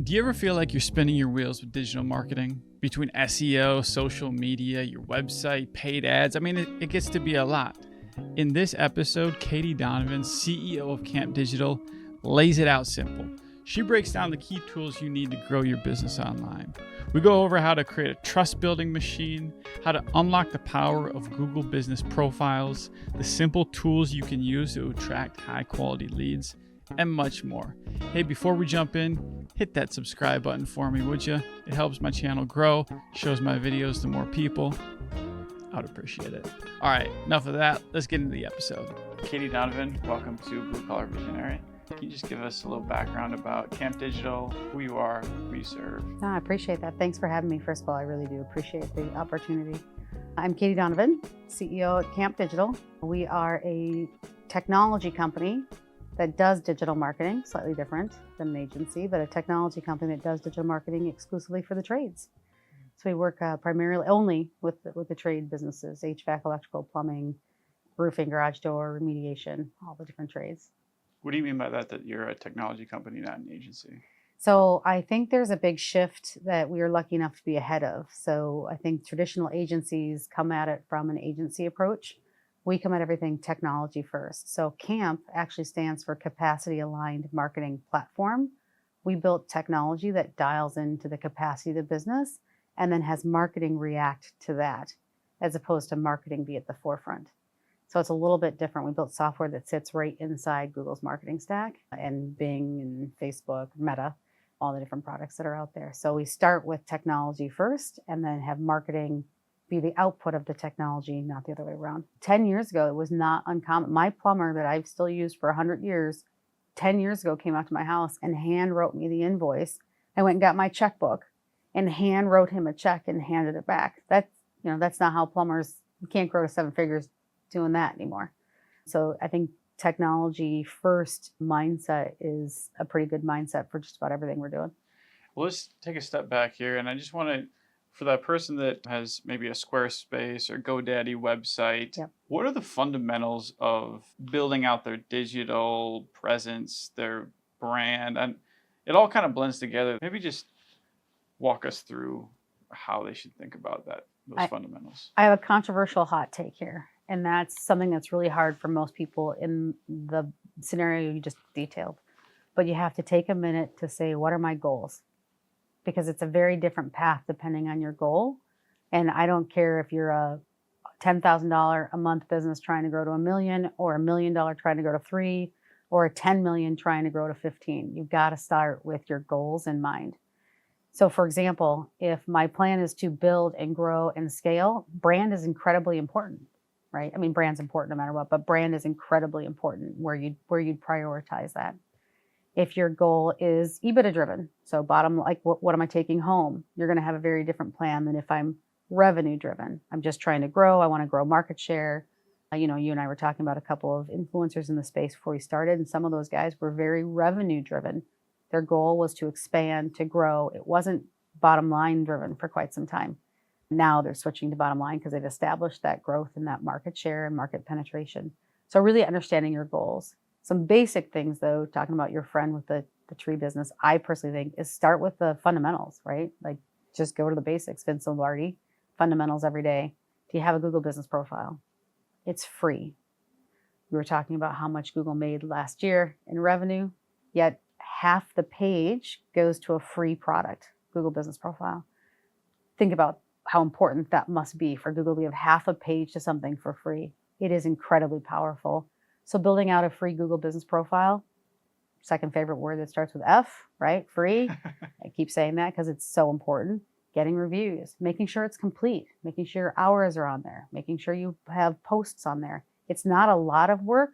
Do you ever feel like you're spinning your wheels with digital marketing? Between SEO, social media, your website, paid ads, it gets to be a lot. In this episode, Katie Donovan, CEO of Camp Digital, lays it out simple. She breaks down the key tools you need to grow your business online. We go over how to create a trust-building machine, how to unlock the power of Google Business Profiles, the simple tools you can use to attract high-quality leads, and much more. Hey, before we jump in, hit that subscribe button for me, would you? It helps my channel grow, shows my videos to more people. I'd appreciate it. All right, enough of that. Let's get into the episode. Katie Donovan, welcome to Blue Collar Visionary. Can you just give us a little background about Camp Digital, who you are, who you serve? I appreciate that. Thanks for having me. First of all, I really do appreciate the opportunity. I'm Katie Donovan, CEO at Camp Digital. We are a technology company that does digital marketing, slightly different than an agency, but a technology company that does digital marketing exclusively for the trades. So we work primarily only with the trade businesses, HVAC, electrical, plumbing, roofing, garage door, remediation, all the different trades. What do you mean by that you're a technology company, not an agency? So I think there's a big shift that we are lucky enough to be ahead of. So I think traditional agencies come at it from an agency approach. We come at everything technology first. So CAMP actually stands for Capacity Aligned Marketing Platform. We built technology that dials into the capacity of the business and then has marketing react to that, as opposed to marketing be at the forefront. So it's a little bit different. We built software that sits right inside Google's marketing stack and Bing and Facebook, Meta, all the different products that are out there. So we start with technology first and then have marketing be the output of the technology, not the other way around. 10 years ago, it was not uncommon. My plumber that I've still used for 100 years, 10 years ago came out to my house and hand wrote me the invoice. I went and got my checkbook and hand wrote him a check and handed it back. That's not how plumbers, you can't grow to seven figures doing that anymore. So I think technology first mindset is a pretty good mindset for just about everything we're doing. Well, let's take a step back here. And I just want to, for that person that has maybe a Squarespace or GoDaddy website, Yep. What are the fundamentals of building out their digital presence, their brand? And it all kind of blends together. Maybe just walk us through how they should think about those fundamentals. I have a controversial hot take here. And that's something that's really hard for most people in the scenario you just detailed. But you have to take a minute to say, what are my goals? Because it's a very different path depending on your goal. And I don't care if you're a $10,000 a month business trying to grow to $1 million, or $1 million trying to grow to 3, or a 10 million trying to grow to 15. You've got to start with your goals in mind. So for example, if my plan is to build and grow and scale, brand is incredibly important. Right? Brand's important no matter what, but brand is incredibly important where you'd prioritize that. If your goal is EBITDA driven, so bottom, like what am I taking home? You're going to have a very different plan than if I'm revenue driven. I'm just trying to grow. I want to grow market share. You and I were talking about a couple of influencers in the space before we started, and some of those guys were very revenue driven. Their goal was to expand, to grow. It wasn't bottom line driven for quite some time. Now they're switching to bottom line because they've established that growth and that market share and market penetration. So really understanding your goals. Some basic things though, talking about your friend with the tree business, I personally think is start with the fundamentals, right? Like just go to the basics. Vince Lombardi, fundamentals every day. Do you have a Google Business Profile? It's free. We were talking about how much Google made last year in revenue, yet half the page goes to a free product, Google Business Profile. Think about how important that must be for Google to give half a page to something for free. It is incredibly powerful. So building out a free Google Business Profile, second favorite word that starts with F, right? Free. I keep saying that because it's so important. Getting reviews, making sure it's complete, making sure your hours are on there, making sure you have posts on there. It's not a lot of work,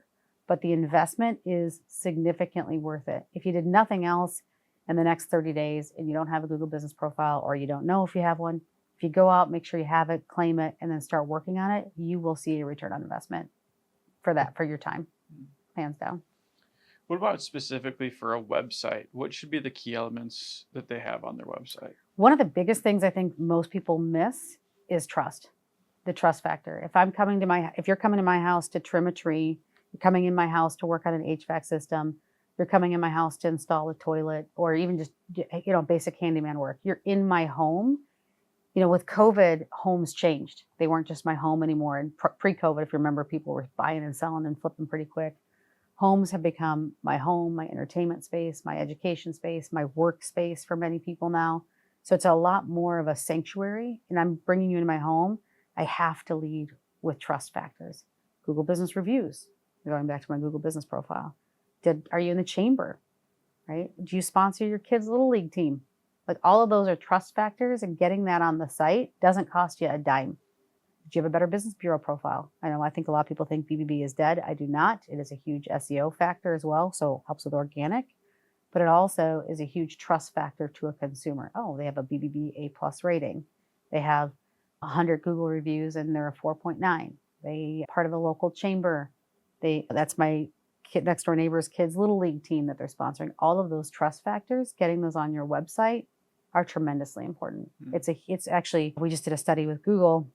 but the investment is significantly worth it. If you did nothing else in the next 30 days and you don't have a Google Business Profile, or you don't know if you have one, if you go out, make sure you have it, claim it, and then start working on it, you will see a return on investment for your time, hands down. What about specifically for a website? What should be the key elements that they have on their website? One of the biggest things I think most people miss is trust, the trust factor. If you're coming to my house to trim a tree, you're coming in my house to work on an HVAC system, You're coming in my house to install a toilet or even just, basic handyman work. You're in my home. With COVID, homes changed. They weren't just my home anymore. And pre-COVID, if you remember, people were buying and selling and flipping pretty quick. Homes have become my home, my entertainment space, my education space, my workspace for many people now. So it's a lot more of a sanctuary. And I'm bringing you into my home. I have to lead with trust factors. Google Business Reviews, going back to my Google Business profile. Are you in the chamber, right? Do you sponsor your kids' little league team? Like all of those are trust factors, and getting that on the site doesn't cost you a dime. Do you have a Better Business Bureau profile? I think a lot of people think BBB is dead. I do not. It is a huge SEO factor as well, so it helps with organic, but it also is a huge trust factor to a consumer. Oh, they have a BBB A+ rating. They have 100 Google reviews and they're a 4.9. They part of a local chamber. That's my next door neighbor's kids' little league team that they're sponsoring. All of those trust factors, getting those on your website are tremendously important. It's actually, we just did a study with Google,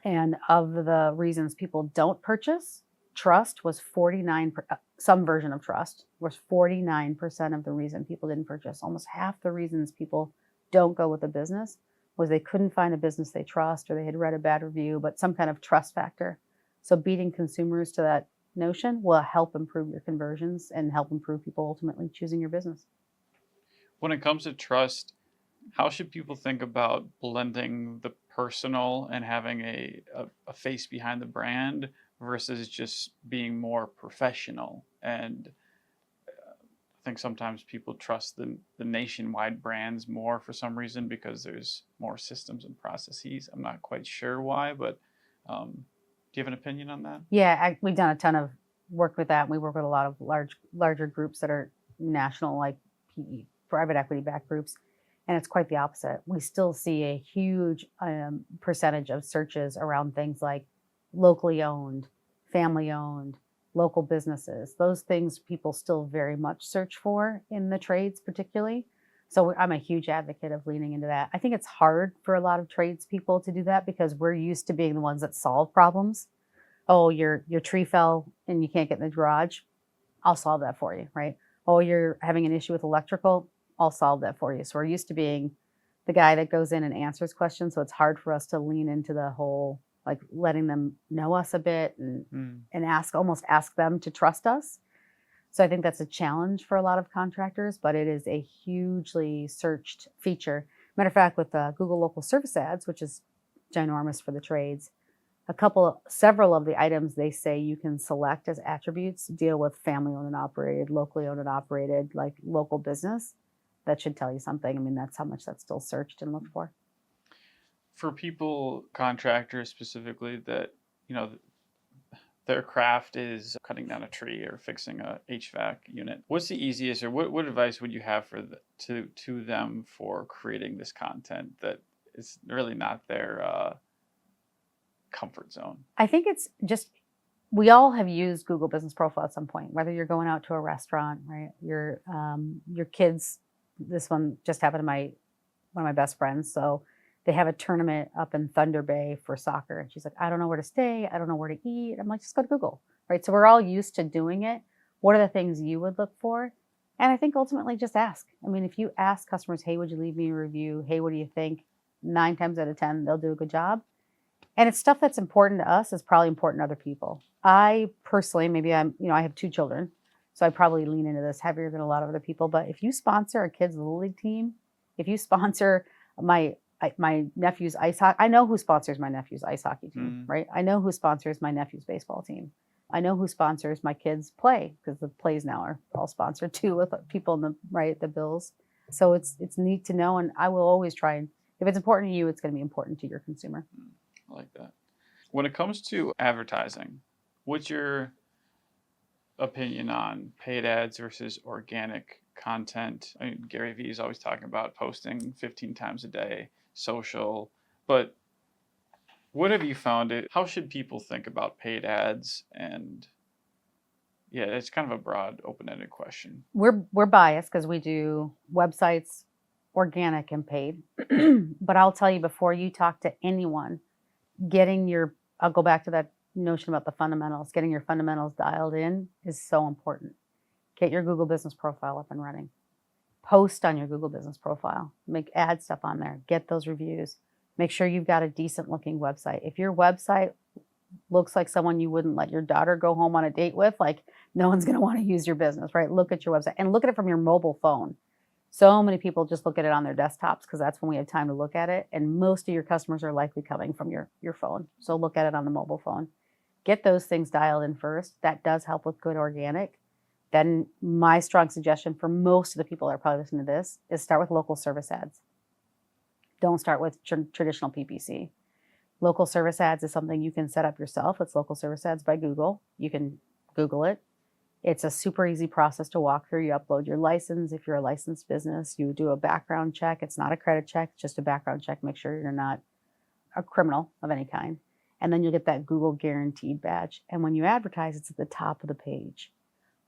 and of the reasons people don't purchase, trust was 49%, some version of trust was 49% of the reason people didn't purchase. Almost half the reasons people don't go with a business was they couldn't find a business they trust, or they had read a bad review, but some kind of trust factor. So beating consumers to that notion will help improve your conversions and help improve people ultimately choosing your business. When it comes to trust, how should people think about blending the personal and having a face behind the brand versus just being more professional? And I think sometimes people trust the nationwide brands more for some reason because there's more systems and processes. I'm not quite sure why, but do you have an opinion on that? Yeah, we've done a ton of work with that. We work with a lot of larger groups that are national, like PE, private equity backed groups. And it's quite the opposite. We still see a huge percentage of searches around things like locally owned, family owned, local businesses. Those things people still very much search for in the trades particularly. So I'm a huge advocate of leaning into that. I think it's hard for a lot of tradespeople to do that because we're used to being the ones that solve problems. Oh, your tree fell and you can't get in the garage. I'll solve that for you, right? Oh, you're having an issue with electrical. I'll solve that for you. So we're used to being the guy that goes in and answers questions. So it's hard for us to lean into the whole, like letting them know us a bit and almost ask them to trust us. So I think that's a challenge for a lot of contractors, but it is a hugely searched feature. Matter of fact, with Google Local Service Ads, which is ginormous for the trades, several of the items they say you can select as attributes deal with family owned and operated, locally owned and operated, like local business. That should tell you something. I mean, that's how much that's still searched and looked for. For people, contractors specifically, that, their craft is cutting down a tree or fixing a HVAC unit, what's the easiest, or what advice would you have to them for creating this content that is really not their comfort zone? I think it's just, we all have used Google Business Profile at some point, whether you're going out to a restaurant, right? Your kids, this one just happened to one of my best friends. So they have a tournament up in Thunder Bay for soccer. And she's like, I don't know where to stay. I don't know where to eat. I'm like, just go to Google, right? So we're all used to doing it. What are the things you would look for? And I think ultimately just ask. I mean, if you ask customers, hey, would you leave me a review? Hey, what do you think? 9 times out of 10, they'll do a good job. And it's stuff that's important to us is probably important to other people. I personally, maybe I have 2 children, so I probably lean into this heavier than a lot of other people. But if you sponsor a kid's little league team, if you sponsor my nephew's ice hockey, I know who sponsors my nephew's ice hockey team, right? I know who sponsors my nephew's baseball team. I know who sponsors my kids' play, because the plays now are all sponsored too with people in the Bills. So it's neat to know, and I will always try, and if it's important to you, it's going to be important to your consumer. I like that. When it comes to advertising, what's your opinion on paid ads versus organic content? I mean, Gary Vee is always talking about posting 15 times a day, social, but what have you found how should people think about paid ads? And yeah, it's kind of a broad, open-ended question. We're biased because we do websites, organic and paid. But I'll tell you, before you talk to anyone, I'll go back to that notion about the fundamentals. Getting your fundamentals dialed in is so important. Get your Google business profile up and running. Post on your Google business profile. Add stuff on there. Get those reviews. Make sure you've got a decent looking website. If your website looks like someone you wouldn't let your daughter go home on a date with, like, no one's going to want to use your business, right? Look at your website and look at it from your mobile phone. So many people just look at it on their desktops because that's when we have time to look at it. And most of your customers are likely coming from your phone. So look at it on the mobile phone. Get those things dialed in first. That does help with good organic. Then my strong suggestion for most of the people that are probably listening to this is start with local service ads. Don't start with traditional PPC. Local service ads is something you can set up yourself. It's local service ads by Google. You can Google it. It's a super easy process to walk through. You upload your license. If you're a licensed business, you do a background check. It's not a credit check, just a background check. Make sure you're not a criminal of any kind. And then you'll get that Google guaranteed badge. And when you advertise, it's at the top of the page.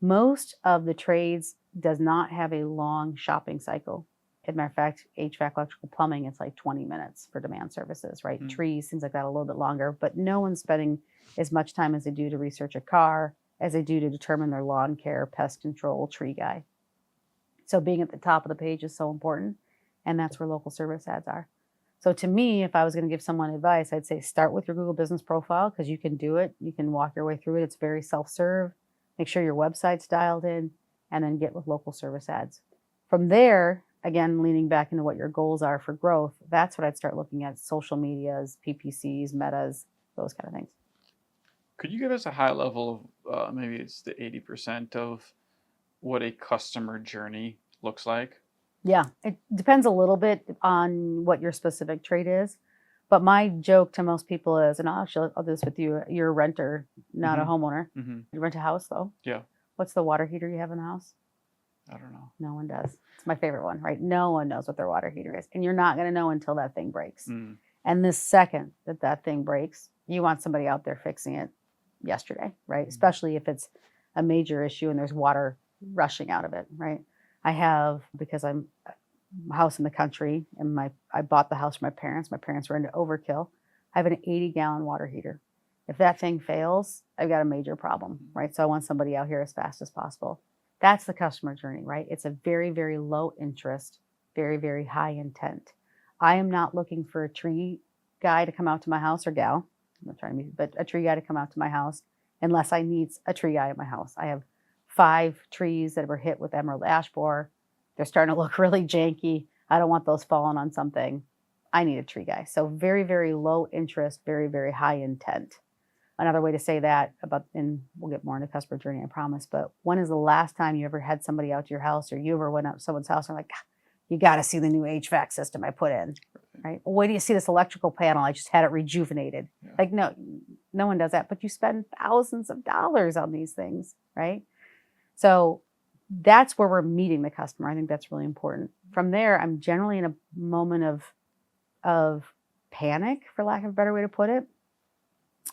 Most of the trades does not have a long shopping cycle. As a matter of fact, HVAC, electrical, plumbing, it's like 20 minutes for demand services, right? Trees, things like that, a little bit longer. But no one's spending as much time as they do to research a car, as they do to determine their lawn care, pest control, tree guy. So being at the top of the page is so important. And that's where local service ads are. So to me, if I was going to give someone advice, I'd say start with your Google business profile because you can do it. You can walk your way through it. It's very self-serve. Make sure your website's dialed in, and then get with local service ads. From there, again, leaning back into what your goals are for growth, that's what I'd start looking at: social medias, PPCs, metas, those kind of things. Could you give us a high level of maybe it's the 80% of what a customer journey looks like? Yeah, it depends a little bit on what your specific trade is. But my joke to most people is, and I'll do this with you, you're a renter, not a homeowner. You rent a house, though. Yeah. What's the water heater you have in the house? I don't know. No one does. It's my favorite one, right? No one knows what their water heater is. And you're not going to know until that thing breaks. And the second that thing breaks, you want somebody out there fixing it yesterday, right? Especially if it's a major issue and there's water rushing out of it, right? I have, because I'm a house in the country and I bought the house for my parents. My parents were into overkill. I have an 80-gallon water heater. If that thing fails, I've got a major problem, right? So I want somebody out here as fast as possible. That's the customer journey, right? It's a very, very low interest, very, very high intent. I am not looking for a tree guy to come out to my house, or gal, I'm not trying to be, but a tree guy to come out to my house unless I need a tree guy at my house. I have 5 trees that were hit with emerald ash borer. They're starting to look really janky. I don't want those falling on something. I need a tree guy. So very, very low interest, very, very high intent. Another way to say that about, and we'll get more into customer journey, I promise, but when is the last time you ever had somebody out to your house, or you ever went out to someone's house and like, you got to see the new HVAC system I put in, right? Well, wait till you see this electrical panel. I just had it rejuvenated. Yeah. Like, no one does that, but you spend thousands of dollars on these things, right? So that's where we're meeting the customer. I think that's really important. From there, I'm generally in a moment of panic, for lack of a better way to put it.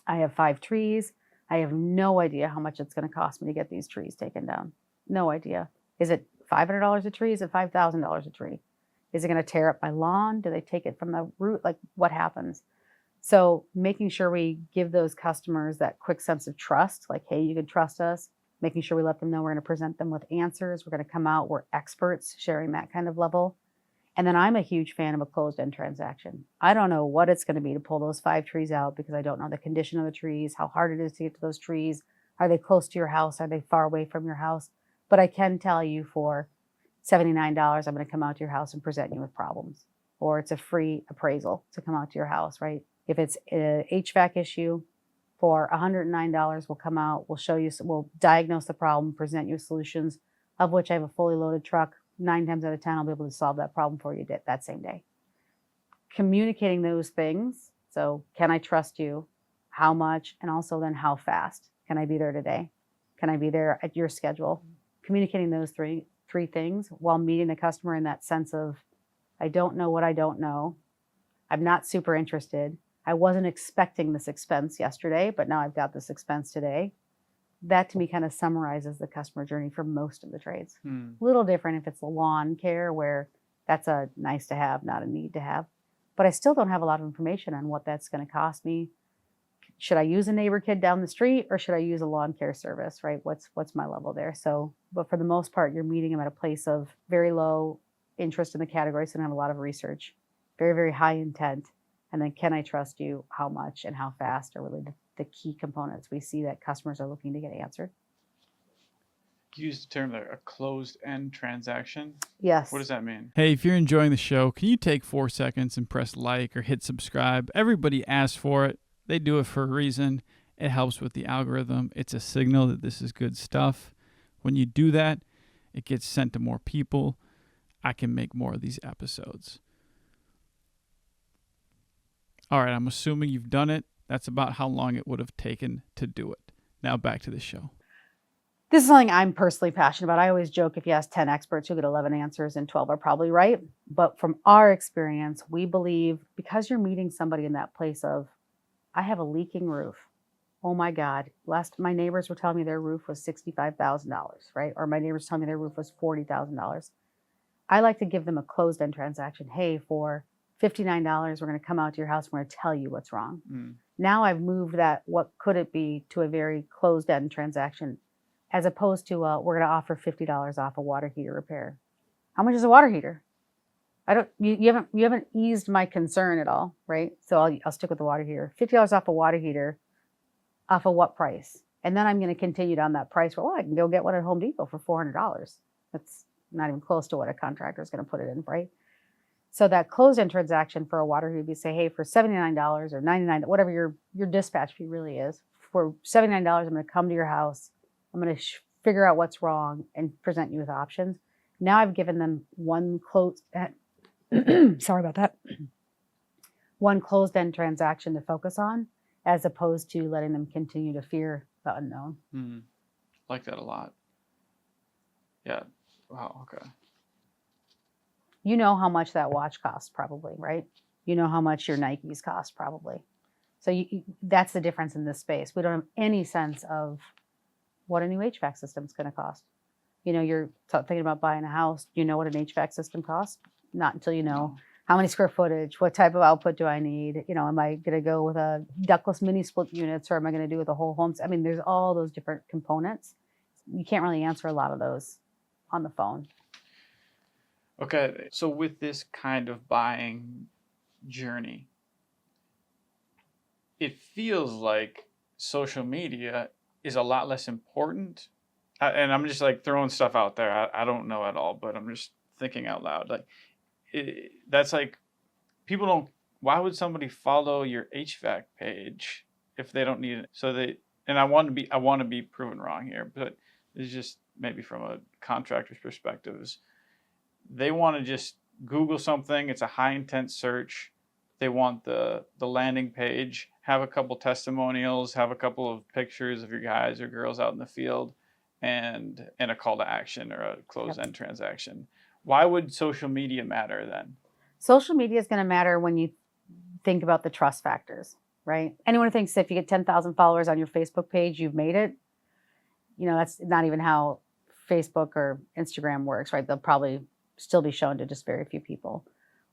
I have 5 trees. I have no idea how much it's going to cost me to get these trees taken down. No idea. Is it $500 a tree? Is it $5,000 a tree? Is it going to tear up my lawn? Do they take it from the root? Like, what happens? So making sure we give those customers that quick sense of trust, like, hey, you can trust us. Making sure we let them know we're going to present them with answers. We're going to come out. We're experts, sharing that kind of level. And then I'm a huge fan of a closed-end transaction. I don't know what it's going to be to pull those 5 trees out because I don't know the condition of the trees, how hard it is to get to those trees. Are they close to your house? Are they far away from your house? But I can tell you for $79, I'm going to come out to your house and present you with problems. Or it's a free appraisal to come out to your house, right? If it's an HVAC issue, for $109, we'll come out, we'll show you, we'll diagnose the problem, present you solutions, of which I have a fully loaded truck. 9 times out of 10, I'll be able to solve that problem for you that same day. Communicating those things. So can I trust you? How much? And also then how fast? Can I be there today? Can I be there at your schedule? Communicating those three things while meeting the customer in that sense of, I don't know what I don't know. I'm not super interested. I wasn't expecting this expense yesterday, but now I've got this expense today. That to me kind of summarizes the customer journey for most of the trades. A little different if it's lawn care, where that's a nice to have, not a need to have. But I still don't have a lot of information on what that's going to cost me. should I use a neighbor kid down the street or should I use a lawn care service, right? What's my level there? So, but for the most part, you're meeting them at a place of very low interest in the category, so they don't have a lot of research, very, very high intent. And then can I trust you? How much and how fast are really the key components we see that customers are looking to get answered. You used the term there, a closed-end transaction. Yes. What does that mean? Hey, if you're enjoying the show, can you take 4 seconds and press like or hit subscribe? Everybody asks for it. They do it for a reason. It helps with the algorithm. It's a signal that this is good stuff. When you do that, it gets sent to more people. I can make more of these episodes. All right, I'm assuming you've done it. That's about how long it would have taken to do it. Now back to the show. This is something I'm personally passionate about. I always joke if you ask 10 experts, you'll get 11 answers and 12 are probably right. But from our experience, we believe because you're meeting somebody in that place of, I have a leaking roof. Oh my God. My neighbors were telling me their roof was $65,000, right? Or my neighbors telling me their roof was $40,000. I like to give them a closed-end transaction. Hey, for $59, we're going to come out to your house. We're going to tell you what's wrong. Now I've moved that, what could it be, to a very closed-end transaction, as opposed to we're going to offer $50 off a water heater repair. How much is a water heater? You haven't eased my concern at all, right? So I'll stick with the water heater. $50 off a water heater, off of what price? And then I'm going to continue down that price. Well, I can go get one at Home Depot for $400. That's not even close to what a contractor is going to put it in, right? So that closed-end transaction for a water heater, you say, hey, for $79 or $99, whatever your dispatch fee really is, for $79, I'm going to come to your house. I'm going to figure out what's wrong and present you with options. Now I've given them one sorry about that. One closed-end transaction to focus on, as opposed to letting them continue to fear the unknown. Like that a lot. Yeah. Wow. Okay. You know how much that watch costs probably, right? You know how much your Nikes cost probably. So that's the difference in this space. We don't have any sense of what a new HVAC system is going to cost. You know, you're thinking about buying a house. Do you know what an HVAC system costs? Not until you know how many square footage, what type of output do I need? You know, am I going to go with a ductless mini split units or am I going to do with a whole home? I mean, there's all those different components. You can't really answer a lot of those on the phone. Okay, so with this kind of buying journey, it feels like social media is a lot less important. And I'm just like throwing stuff out there. I don't know at all, but I'm just thinking out loud. Like, that's like, people don't, why would somebody follow your HVAC page if they don't need it? And I want to be proven wrong here, but it's just maybe from a contractor's perspective, they want to just Google something. It's a high intent search. They want the landing page, have a couple testimonials, have a couple of pictures of your guys or girls out in the field, and a call to action or a closed-end transaction. Why would social media matter then? Social media is going to matter when you think about the trust factors, right? Anyone who thinks if you get 10,000 followers on your Facebook page, you've made it, you know, that's not even how Facebook or Instagram works, right? They'll probably still be shown to just very few people.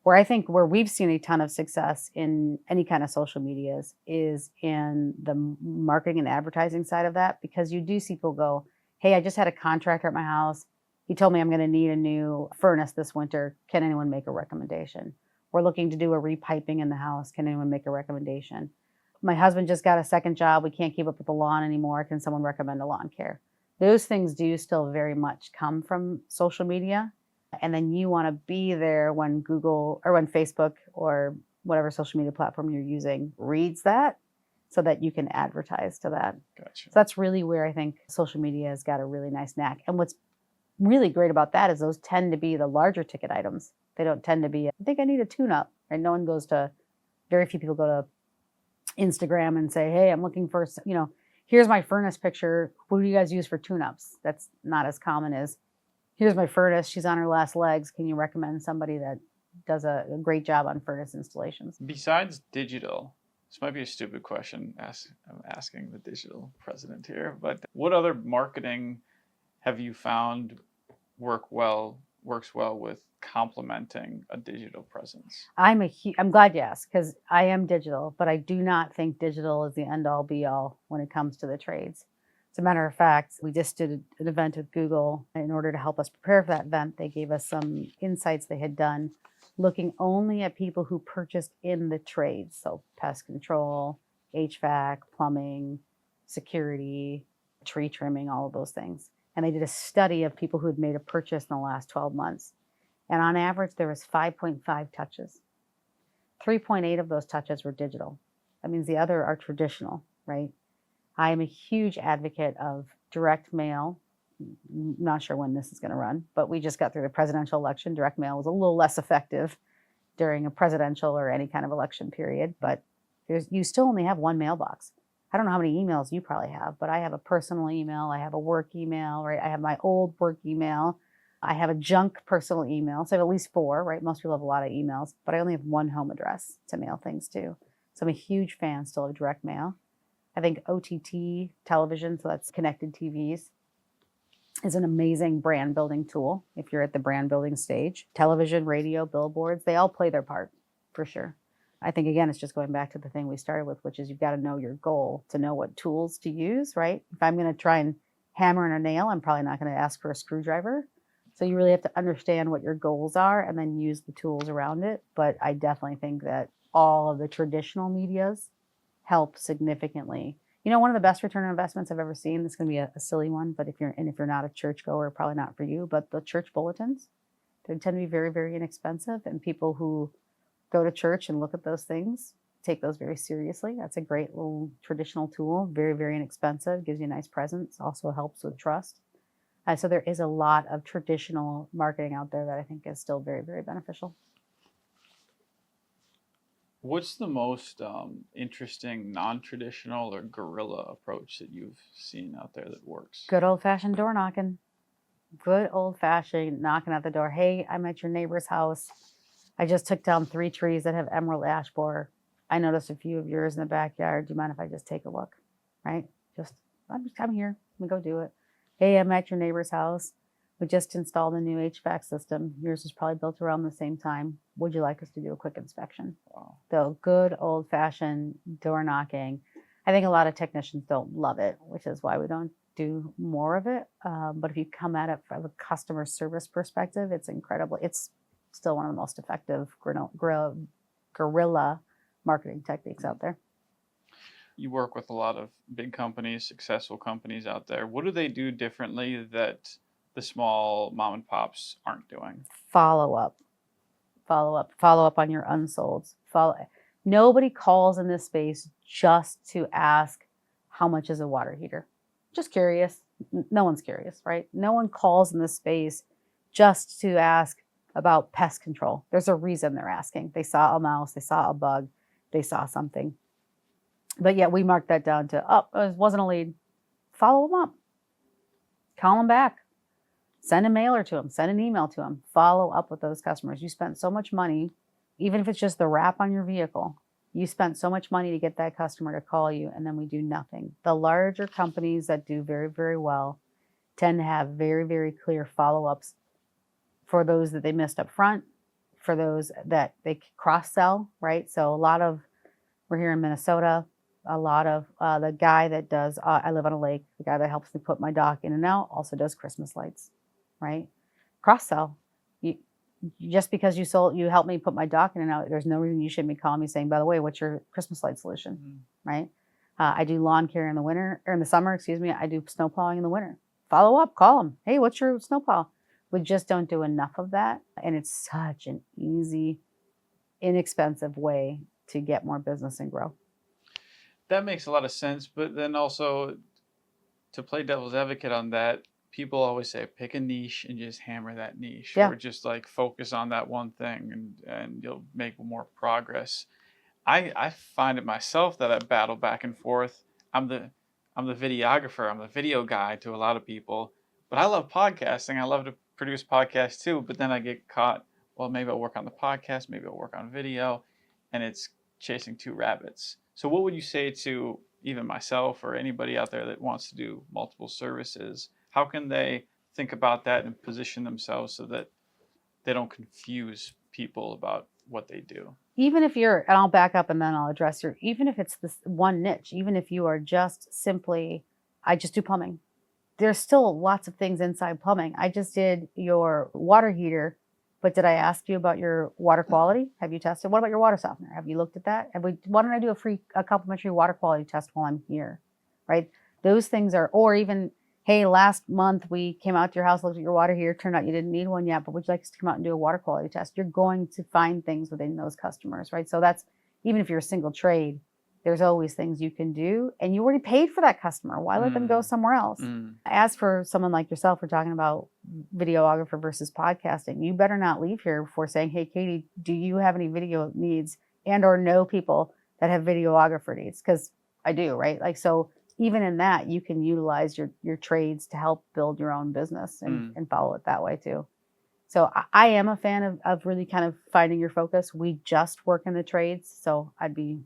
Where we've seen a ton of success in any kind of social medias is in the marketing and advertising side of that, because you do see people go, hey, I just had a contractor at my house. He told me I'm going to need a new furnace this winter. Can anyone make a recommendation? We're looking to do a repiping in the house. Can anyone make a recommendation? My husband just got a second job. We can't keep up with the lawn anymore. Can someone recommend a lawn care? Those things do still very much come from social media. And then you want to be there when Google or when Facebook or whatever social media platform you're using reads that, so that you can advertise to that. Gotcha. So that's really where I think social media has got a really nice knack. And what's really great about that is those tend to be the larger ticket items. They don't tend to be, I think I need a tune-up, right? Very few people go to Instagram and say, hey, I'm looking for, here's my furnace picture. What do you guys use for tune-ups? That's not as common as, here's my furnace. She's on her last legs. Can you recommend somebody that does a great job on furnace installations? Besides digital, this might be a stupid question. I'm asking the digital president here, but what other marketing have you found work well works well with complementing a digital presence? I'm glad you asked because I am digital, but I do not think digital is the end all be all when it comes to the trades. As a matter of fact, we just did an event with Google. In order to help us prepare for that event, they gave us some insights they had done looking only at people who purchased in the trades. So pest control, HVAC, plumbing, security, tree trimming, all of those things. And they did a study of people who had made a purchase in the last 12 months. And on average, there was 5.5 touches. 3.8 of those touches were digital. That means the other are traditional, right? I am a huge advocate of direct mail. Not sure when this is going to run, but we just got through the presidential election. Direct mail was a little less effective during a presidential or any kind of election period, but you still only have one mailbox. I don't know how many emails you probably have, but I have a personal email. I have a work email, right? I have my old work email. I have a junk personal email. So I have at least 4, right? Most people have a lot of emails, but I only have one home address to mail things to. So I'm a huge fan still of direct mail. I think OTT television, so that's connected TVs, is an amazing brand building tool if you're at the brand building stage. Television, radio, billboards, they all play their part for sure. I think, again, it's just going back to the thing we started with, which is you've got to know your goal to know what tools to use, right? If I'm going to try and hammer in a nail, I'm probably not going to ask for a screwdriver. So you really have to understand what your goals are and then use the tools around it. But I definitely think that all of the traditional medias help significantly. You know, one of the best return on investments I've ever seen, this is going to be a silly one, but if you're not a churchgoer, probably not for you, but the church bulletins, they tend to be very, very inexpensive. And people who go to church and look at those things, take those very seriously. That's a great little traditional tool, very, very inexpensive, gives you a nice presence, also helps with trust. So there is a lot of traditional marketing out there that I think is still very, very beneficial. What's the most interesting non-traditional or guerrilla approach that you've seen out there that works? Good old-fashioned door knocking. Good old-fashioned knocking at the door. Hey, I'm at your neighbor's house. I just took down 3 trees that have emerald ash borer. I noticed a few of yours in the backyard. Do you mind if I just take a look? Right? I'm here. Let me go do it. Hey, I'm at your neighbor's house. We just installed a new HVAC system. Yours was probably built around the same time. Would you like us to do a quick inspection? Wow. So good old-fashioned door knocking. I think a lot of technicians don't love it, which is why we don't do more of it. But if you come at it from a customer service perspective, it's incredible. It's still one of the most effective guerrilla marketing techniques out there. You work with a lot of big companies, successful companies out there. What do they do differently that the small mom and pops aren't doing? Follow up on your unsolds. Nobody calls in this space just to ask how much is a water heater. Just curious. No one's curious, right? No one calls in this space just to ask about pest control. There's a reason they're asking. They saw a mouse, they saw a bug, they saw something. But yet we mark that down to, it wasn't a lead. Follow them up. Call them back. Send a mailer to them. Send an email to them. Follow up with those customers. You spent so much money, even if it's just the wrap on your vehicle, you spent so much money to get that customer to call you, and then we do nothing. The larger companies that do very, very well tend to have very, very clear follow-ups for those that they missed up front, for those that they cross-sell, right? So we're here in Minnesota, a lot of the guy that does, I live on a lake, the guy that helps me put my dock in and out also does Christmas lights, right? Cross-sell. Just because you helped me put my dock in and out, there's no reason you shouldn't be calling me saying, by the way, what's your Christmas light solution, right? I do lawn care in the summer, I do snow plowing in the winter. Follow up, call them. Hey, what's your snow plow? We just don't do enough of that. And it's such an easy, inexpensive way to get more business and grow. That makes a lot of sense. But then also, to play devil's advocate on that, people always say pick a niche and just hammer that niche, Yeah. or just like focus on that one thing and you'll make more progress. I find it myself that I battle back and forth. I'm the videographer, I'm the video guy to a lot of people, but I love podcasting. I love to produce podcasts too, but then I get caught, well, maybe I'll work on the podcast, maybe I'll work on video, and it's chasing 2 rabbits. So what would you say to even myself or anybody out there that wants to do multiple services? How can they think about that and position themselves so that they don't confuse people about what they do. Even if you're, and I'll back up and then I'll address your, even if it's this one niche, even if you are just simply, I just do plumbing. There's still lots of things inside plumbing. I just did your water heater, but did I ask you about your water quality? Have you tested? What about your water softener? Have you looked at that? Why don't I do a complimentary water quality test while I'm here, right? Those things are, or even, hey, last month we came out to your house, looked at your water heater, turned out you didn't need one yet, but would you like us to come out and do a water quality test? You're going to find things within those customers, right? So that's, even if you're a single trade, there's always things you can do, and you already paid for that customer. Why let them go somewhere else? As for someone like yourself, we're talking about videographer versus podcasting. You better not leave here before saying, hey, Katie, do you have any video needs and or know people that have videographer needs? Because I do, right? Like, so even in that, you can utilize your trades to help build your own business and follow it that way too. So I am a fan of really kind of finding your focus. We just work in the trades. So I'd be,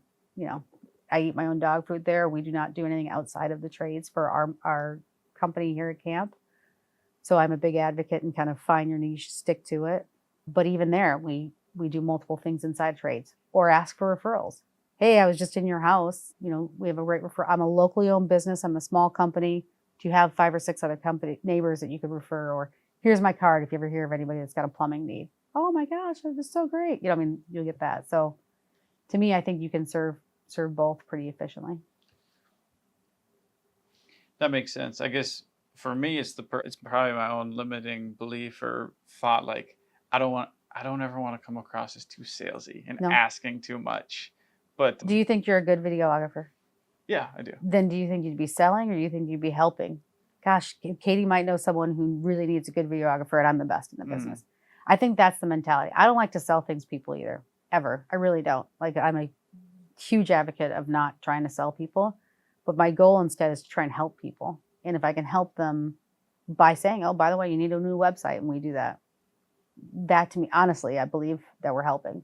I eat my own dog food there. We do not do anything outside of the trades for our company here at camp. So I'm a big advocate and kind of find your niche, stick to it. But even there, we do multiple things inside trades or ask for referrals. Hey, I was just in your house. We have a great referral. I'm a locally owned business. I'm a small company. Do you have 5 or 6 other neighbors that you could refer? Or here's my card if you ever hear of anybody that's got a plumbing need. Oh my gosh, that is so great. You'll get that. So to me, I think you can serve both pretty efficiently. That makes sense. I guess for me, it's probably my own limiting belief or thought. Like, I don't ever want to come across as too salesy and asking too much. But do you think you're a good videographer? Yeah, I do. Then do you think you'd be selling or do you think you'd be helping? Gosh, Katie might know someone who really needs a good videographer and I'm the best in the business. I think that's the mentality. I don't like to sell things people either, ever. I really don't. Like, I'm a huge advocate of not trying to sell people, but my goal instead is to try and help people. And if I can help them by saying, oh, by the way, you need a new website, and we do that. That to me, honestly, I believe that we're helping.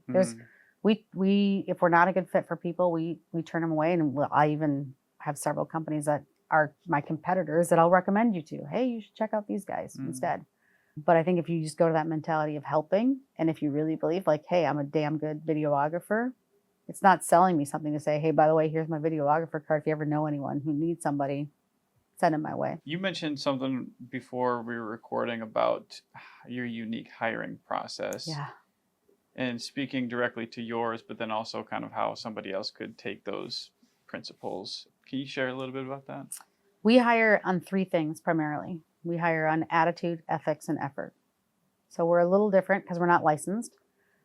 We if we're not a good fit for people, we turn them away. And I even have several companies that are my competitors that I'll recommend you to. Hey, you should check out these guys instead. But I think if you just go to that mentality of helping, and if you really believe like, hey, I'm a damn good videographer, it's not selling me something to say, hey, by the way, here's my videographer card. If you ever know anyone who needs somebody, send them my way. You mentioned something before we were recording about your unique hiring process. Yeah. And speaking directly to yours, but then also kind of how somebody else could take those principles. Can you share a little bit about that? We hire on 3 things primarily. We hire on attitude, ethics, and effort. So we're a little different because we're not licensed.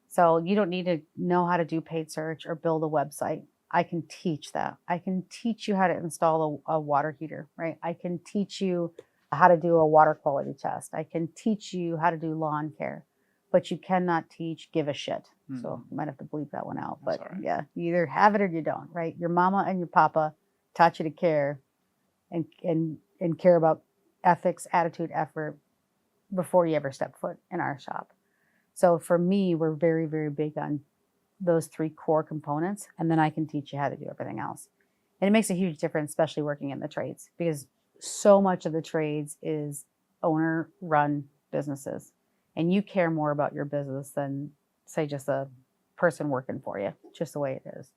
So you don't need to know how to do paid search or build a website. I can teach that. I can teach you how to install a water heater, right? I can teach you how to do a water quality test. I can teach you how to do lawn care, but you cannot teach give a shit. So you might have to bleep that one out. But yeah, you either have it or you don't, right? Your mama and your papa taught you to care and care about ethics, attitude, effort before you ever step foot in our shop. So for me, we're very, very big on those 3 core components, and then I can teach you how to do everything else. And it makes a huge difference, especially working in the trades, because so much of the trades is owner-run businesses, and you care more about your business than, say, just a person working for you, just the way it is.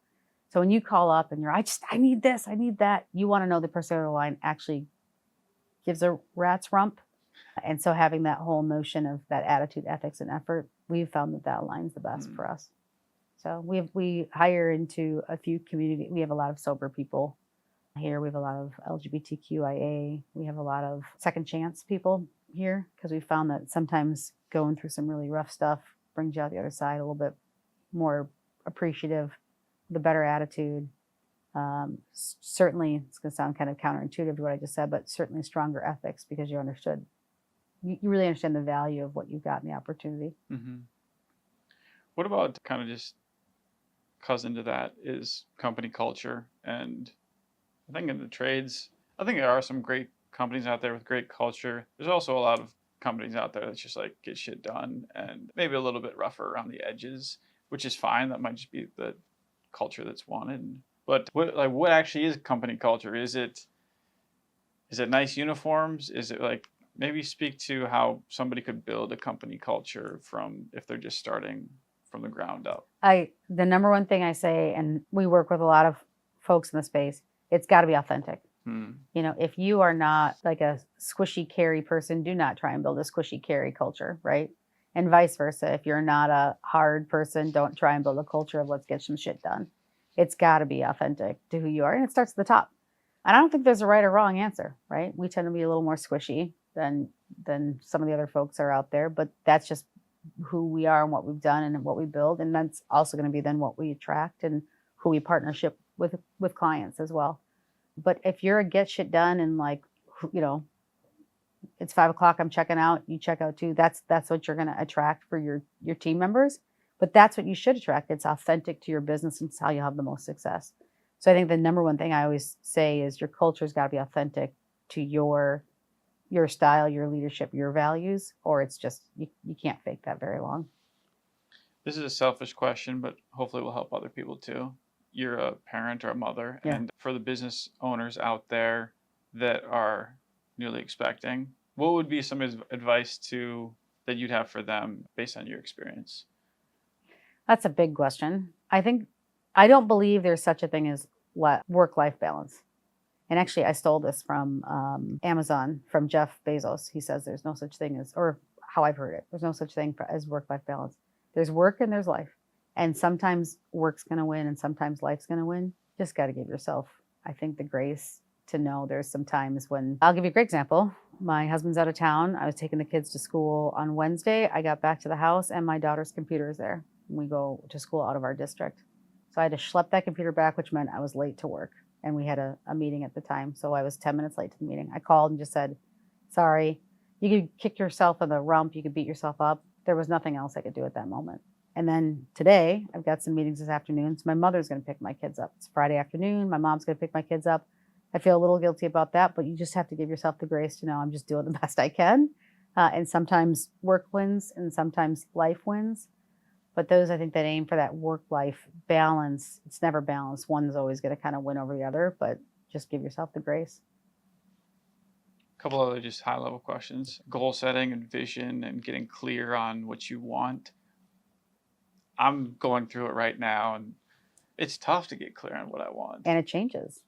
So when you call up and I need this, I need that, you want to know the person on the line actually gives a rat's rump. And so having that whole notion of that attitude, ethics, and effort, we've found that aligns the best for us. So we hire into a few community. We have a lot of sober people here. We have a lot of LGBTQIA. We have a lot of second chance people here because we found that sometimes going through some really rough stuff brings you out the other side a little bit more appreciative, the better attitude. Certainly, it's going to sound kind of counterintuitive to what I just said, but certainly stronger ethics because you understood. You really understand the value of what you've got in the opportunity. What about kind of just cousin to that is company culture? And I think in the trades, I think there are some great companies out there with great culture. There's also a lot of companies out there that just like get shit done and maybe a little bit rougher around the edges, which is fine. That might just be the culture that's wanted. But what actually is company culture? Is it nice uniforms? Is it like Maybe speak to how somebody could build a company culture from if they're just starting from the ground up. The number one thing I say, and we work with a lot of folks in the space, it's got to be authentic. You know, if you are not like a squishy carry person, do not try and build a squishy carry culture, right? And vice versa. If you're not a hard person, don't try and build a culture of let's get some shit done. It's got to be authentic to who you are. And it starts at the top. And I don't think there's a right or wrong answer, right? We tend to be a little more squishy than some of the other folks are out there, but that's just who we are and what we've done and what we build. And that's also going to be then what we attract and who we partnership with clients as well. But if you're a get shit done and like, you know, it's 5 o'clock, I'm checking out, you check out too. That's what you're going to attract for your team members. But that's what you should attract. It's authentic to your business and it's how you have the most success. So I think the number one thing I always say is your culture's got to be authentic to your style, your leadership, your values, or it's just, you can't fake that very long. This is a selfish question, but hopefully it will help other people too. You're a parent or a mother, and for the business owners out there that are newly expecting, what would be some advice that you'd have for them based on your experience? That's a big question. I don't believe there's such a thing as work-life balance. And actually, I stole this from Amazon, from Jeff Bezos. He says there's no such thing as, or how I've heard it, there's no such thing as work-life balance. There's work and there's life. And sometimes work's going to win and sometimes life's going to win. Just got to give yourself, I think, the grace to know there's some times when, I'll give you a great example. My husband's out of town. I was taking the kids to school on Wednesday. I got back to the house and my daughter's computer is there. We go to school out of our district. So I had to schlep that computer back, which meant I was late to work. And we had a meeting at the time. So I was 10 minutes late to the meeting. I called and just said, sorry. You could kick yourself in the rump. You could beat yourself up. There was nothing else I could do at that moment. And then today, I've got some meetings this afternoon. So my mother's going to pick my kids up. It's Friday afternoon. My mom's going to pick my kids up. I feel a little guilty about that, but you just have to give yourself the grace to know I'm just doing the best I can. And sometimes work wins and sometimes life wins. But those, I think, that aim for that work-life balance, it's never balanced. One's always going to kind of win over the other, but just give yourself the grace. A couple other just high-level questions. Goal setting and vision and getting clear on what you want. I'm going through it right now, and it's tough to get clear on what I want. And it changes.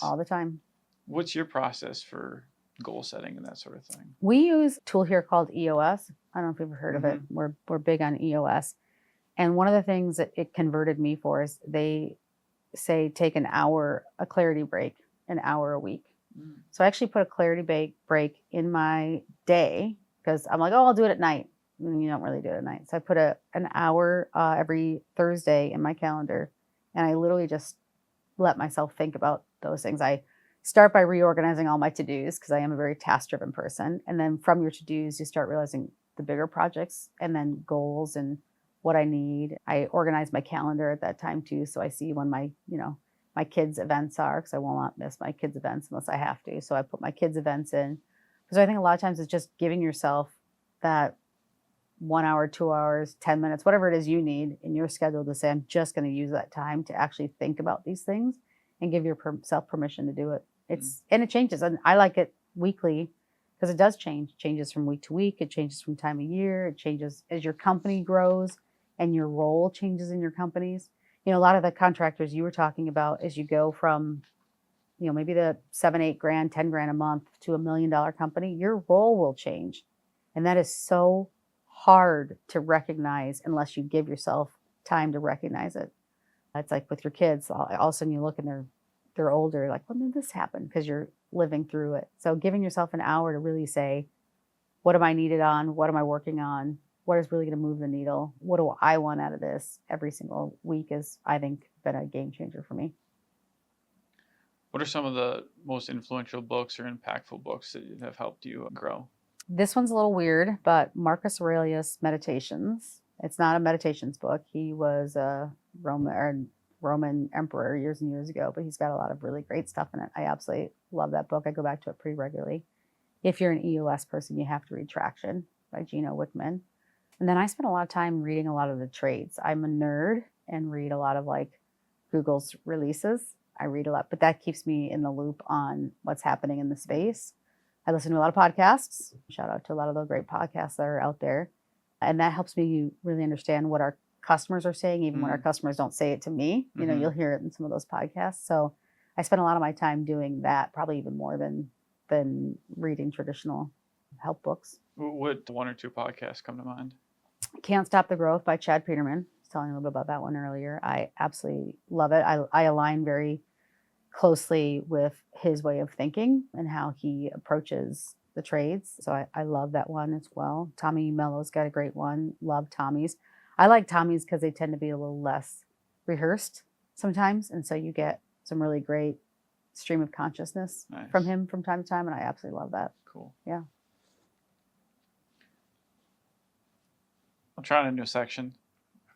All the time. What's your process for goal setting and that sort of thing? We use a tool here called EOS. I don't know if you've ever heard of it. We're big on EOS. And one of the things that it converted me for is they say take an hour, a clarity break, an hour a week. So I actually put a clarity break in my day because I'm like, oh, I'll do it at night. And you don't really do it at night. So I put an hour every Thursday in my calendar. And I literally just let myself think about those things. I start by reorganizing all my to-dos because I am a very task-driven person. And then from your to-dos, you start realizing the bigger projects and then goals and what I need. I organize my calendar at that time too. So I see when my kids' events are, because I will not miss my kids' events unless I have to. So I put my kids' events in. So I think a lot of times it's just giving yourself that 1 hour, 2 hours, 10 minutes, whatever it is you need in your schedule to say, I'm just going to use that time to actually think about these things and give yourself permission to do it. And it changes. And I like it weekly because it does change. It changes from week to week. It changes from time of year. It changes as your company grows and your role changes in your companies. You know, a lot of the contractors you were talking about, as you go from, you know, maybe the 7, 8 grand, 10 grand a month to $1 million company, your role will change. And that is so hard to recognize unless you give yourself time to recognize it. It's like with your kids, all of a sudden you look and they're older, like, when did this happen? Because you're living through it. So giving yourself an hour to really say, what am I needed on? What am I working on? What is really going to move the needle? What do I want out of this every single week is, I think, been a game changer for me. What are some of the most influential books or impactful books that have helped you grow? This one's a little weird, but Marcus Aurelius' Meditations. It's not a meditations book. He was a Roman emperor years and years ago, but he's got a lot of really great stuff in it. I absolutely love that book. I go back to it pretty regularly. If you're an EOS person, you have to read Traction by Gino Wickman. And then I spent a lot of time reading a lot of the trades. I'm a nerd and read a lot of like Google's releases. I read a lot, but that keeps me in the loop on what's happening in the space. I listen to a lot of podcasts. Shout out to a lot of the great podcasts that are out there. And that helps me really understand what our customers are saying, even when our customers don't say it to me. You know, you'll hear it in some of those podcasts. So I spend a lot of my time doing that, probably even more than reading traditional help books. What 1 or 2 podcasts come to mind? Can't Stop the Growth by Chad Peterman. I was telling you a little bit about that one earlier. I absolutely love it. I align very closely with his way of thinking and how he approaches the trades. So I love that one as well. Tommy Mello's got a great one. Love Tommy's. I like Tommy's because they tend to be a little less rehearsed sometimes. And so you get some really great stream of consciousness from him from time to time. And I absolutely love that. Cool. Yeah. I'm trying a new section.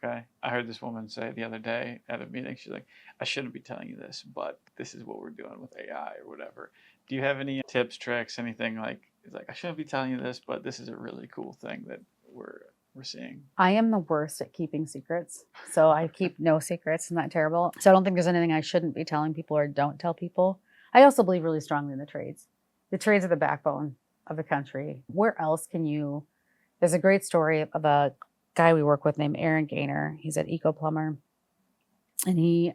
Okay. I heard this woman say the other day at a meeting, she's like, I shouldn't be telling you this, but this is what we're doing with AI or whatever. Do you have any tips, tricks, anything like, it's like, I shouldn't be telling you this, but this is a really cool thing that we're seeing? I am the worst at keeping secrets. So I keep no secrets. Isn't that terrible? So I don't think there's anything I shouldn't be telling people or don't tell people. I also believe really strongly in the trades. The trades are the backbone of the country. Where else can you, there's a great story of a guy we work with named Aaron Gaynor. He's at Eco Plumber. And he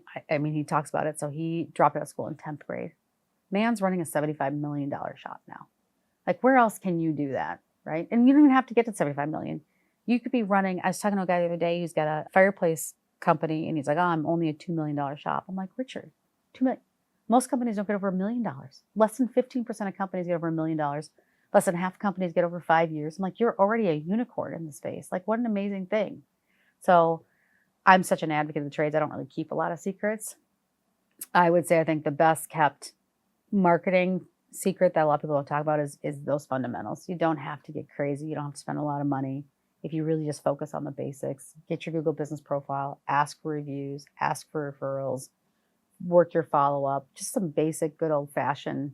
talks about it. So he dropped out of school in 10th grade. Man's running a $75 million shop now. Like, where else can you do that, right? And you don't even have to get to 75 million. You could be running, I was talking to a guy the other day who's got a fireplace company, and he's like, oh, I'm only a $2 million shop. I'm like, Richard, $2 million. Most companies don't get over $1 million. Less than 15% of companies get over $1 million. Less than half companies get over 5 years. I'm like, you're already a unicorn in the space. Like, what an amazing thing. So I'm such an advocate of the trades. I don't really keep a lot of secrets. I would say I think the best kept marketing secret that a lot of people don't talk about is those fundamentals. You don't have to get crazy. You don't have to spend a lot of money. If you really just focus on the basics, get your Google business profile, ask for reviews, ask for referrals, work your follow-up, just some basic good old-fashioned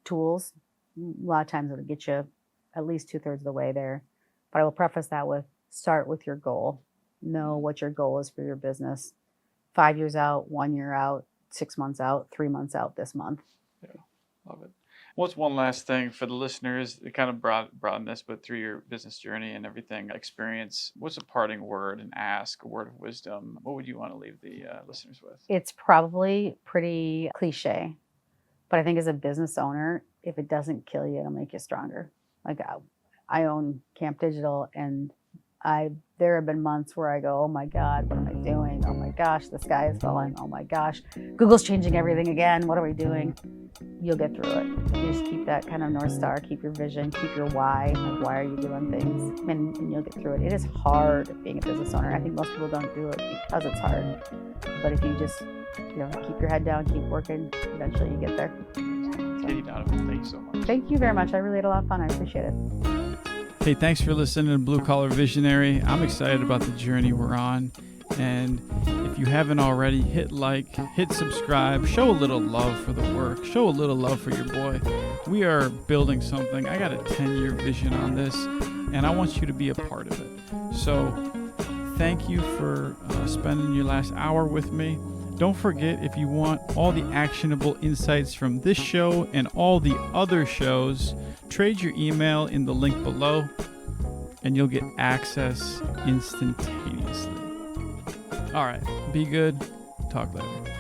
tools. A lot of times it'll get you at least 2/3 of the way there. But I will preface that with start with your goal. Know what your goal is for your business. 5 years out, 1 year out, 6 months out, 3 months out this month. Yeah, love it. What's one last thing for the listeners? It kind of broaden this, but through your business journey and everything, experience, what's a parting word, an ask, a word of wisdom? What would you want to leave the listeners with? It's probably pretty cliche, but I think as a business owner, if it doesn't kill you, it'll make you stronger. Like I own Camp Digital, and there have been months where I go, oh my God, what am I doing? Oh my gosh, the sky is falling. Oh my gosh, Google's changing everything again. What are we doing? You'll get through it. You just keep that kind of North Star, keep your vision, keep your why. Like, why are you doing things? And you'll get through it. It is hard being a business owner. I think most people don't do it because it's hard. But if you just, keep your head down, keep working, eventually you get there. Katie Donovan, thank you so much. Thank you very much. I really had a lot of fun. I appreciate it. Hey, thanks for listening to Blue Collar Visionary. I'm excited about the journey we're on. And if you haven't already, hit like, hit subscribe, show a little love for the work, show a little love for your boy. We are building something. I got a 10-year vision on this, and I want you to be a part of it. So thank you for spending your last hour with me. Don't forget, if you want all the actionable insights from this show and all the other shows, trade your email in the link below, and you'll get access instantaneously. All right, be good. Talk later.